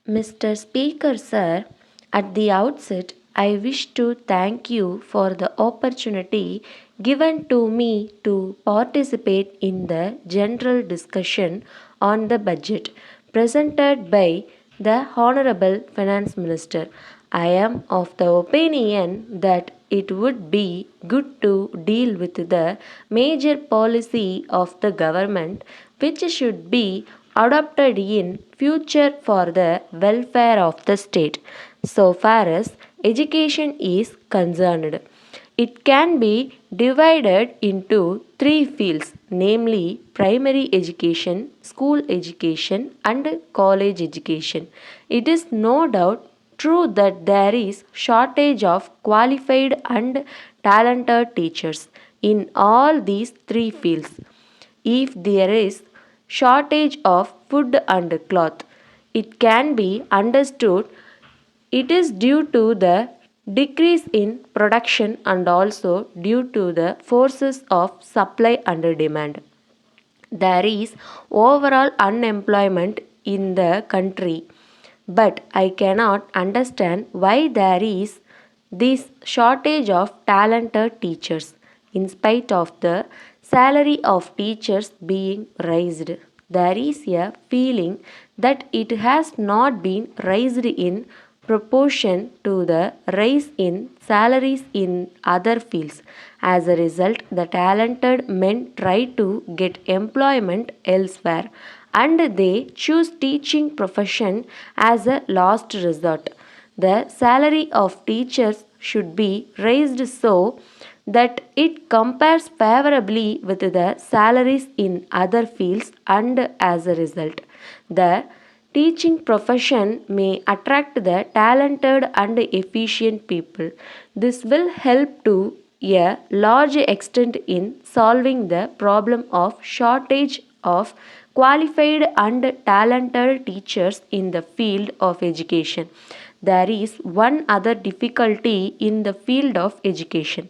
Mr. Speaker, sir, at the outset, I wish to thank you for the opportunity given to me to participate in the general discussion on the budget presented by the Honorable Finance Minister. I am of the opinion that it would be good to deal with the major policy of the government which should be adopted in future for the welfare of the state. So far as education is concerned, it can be divided into three fields, namely primary education, school education, and college education. It is no doubt true that there is shortage of qualified and talented teachers in all these three fields. If there is shortage of food and cloth, it can be understood it is due to the decrease in production and also due to the forces of supply and demand. There is overall unemployment in the country, but I cannot understand why there is this shortage of talented teachers in spite of the salary of teachers being raised. There is a feeling that it has not been raised in proportion to the rise in salaries in other fields. As a result, the talented men try to get employment elsewhere and they choose teaching profession as a last resort. The salary of teachers should be raised so that it compares favorably with the salaries in other fields, and as a result the teaching profession may attract the talented and efficient people. This will help to a large extent in solving the problem of shortage of qualified and talented teachers in the field of education. There is one other difficulty in the field of education.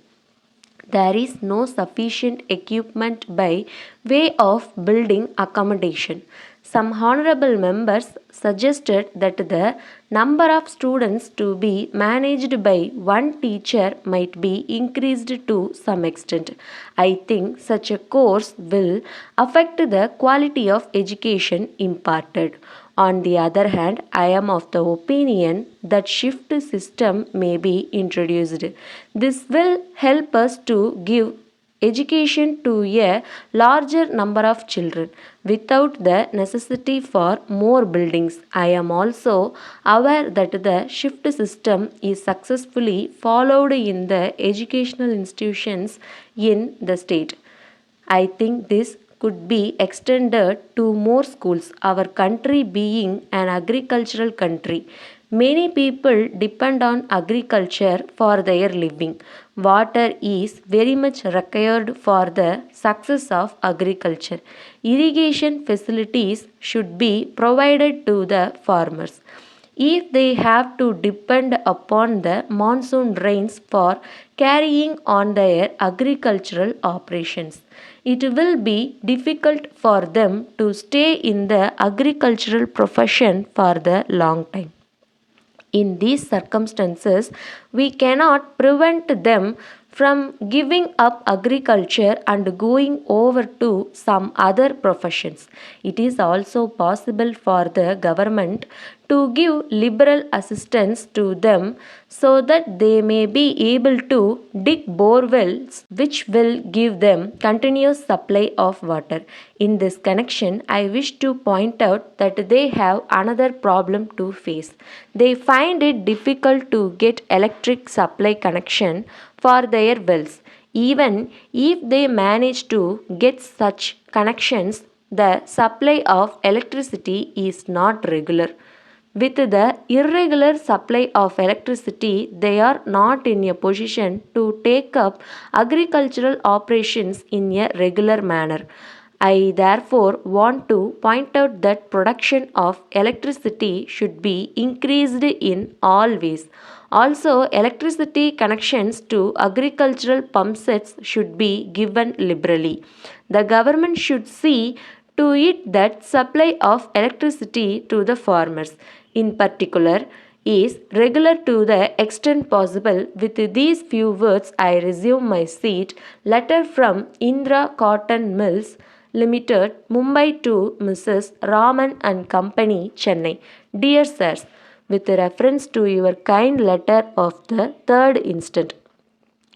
There is no sufficient equipment by way of building accommodation. Some honorable members suggested that the number of students to be managed by one teacher might be increased to some extent. I think such a course will affect the quality of education imparted. On the other hand, I am of the opinion that shift system may be introduced. This will help us to give education to a larger number of children without the necessity for more buildings. I am also aware that the shift system is successfully followed in the educational institutions in the state. I think this could be extended to more schools. Our country being an agricultural country, many people depend on agriculture for their living. Water is very much required for the success of agriculture. Irrigation facilities should be provided to the farmers. If they have to depend upon the monsoon rains for carrying on their agricultural operations, it will be difficult for them to stay in the agricultural profession for the long time. In these circumstances, we cannot prevent them from giving up agriculture and going over to some other professions. It is also possible for the government to give liberal assistance to them so that they may be able to dig bore wells which will give them continuous supply of water. In this connection, I wish to point out that they have another problem to face. They find it difficult to get electric supply connection for their wells. Even if they manage to get such connections, the supply of electricity is not regular. With the irregular supply of electricity, they are not in a position to take up agricultural operations in a regular manner. I therefore want to point out that production of electricity should be increased in all ways. Also, electricity connections to agricultural pump sets should be given liberally. The government should see to it that supply of electricity to the farmers. in particular, is regular to the extent possible. With these few words, I resume my seat. Letter from Indra Cotton Mills Limited, Mumbai to Mrs. Raman and Company, Chennai. Dear Sirs, with reference to your kind letter of the 3rd instant,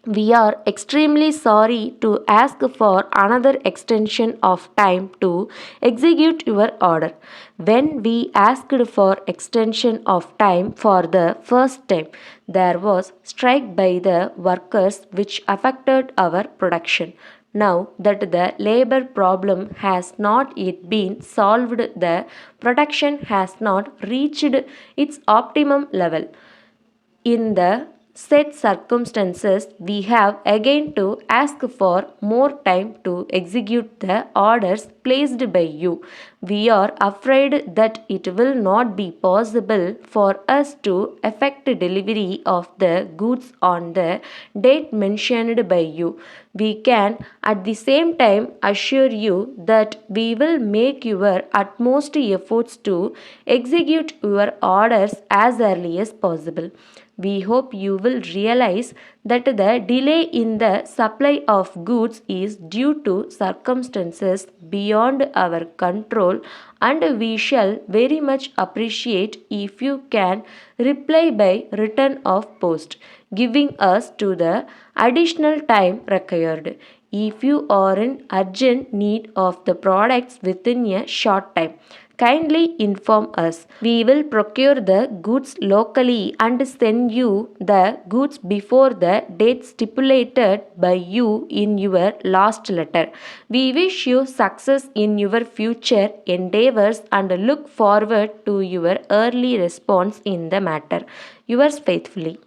we are extremely sorry to ask for another extension of time to execute your order. When we asked for extension of time for the first time, there was strike by the workers which affected our production. Now that the labor problem has not yet been solved, the production has not reached its optimum level. In the said circumstances, we have again to ask for more time to execute the orders placed by you. We are afraid that it will not be possible for us to effect delivery of the goods on the date mentioned by you. We can at the same time assure you that we will make your utmost efforts to execute your orders as early as possible. We hope you will realize that the delay in the supply of goods is due to circumstances beyond our control, and we shall very much appreciate if you can reply by return of post, giving us to the additional time required. If you are in urgent need of the products within a short time, kindly inform us. We will procure the goods locally and send you the goods before the date stipulated by you in your last letter. We wish you success in your future endeavors and look forward to your early response in the matter. Yours faithfully.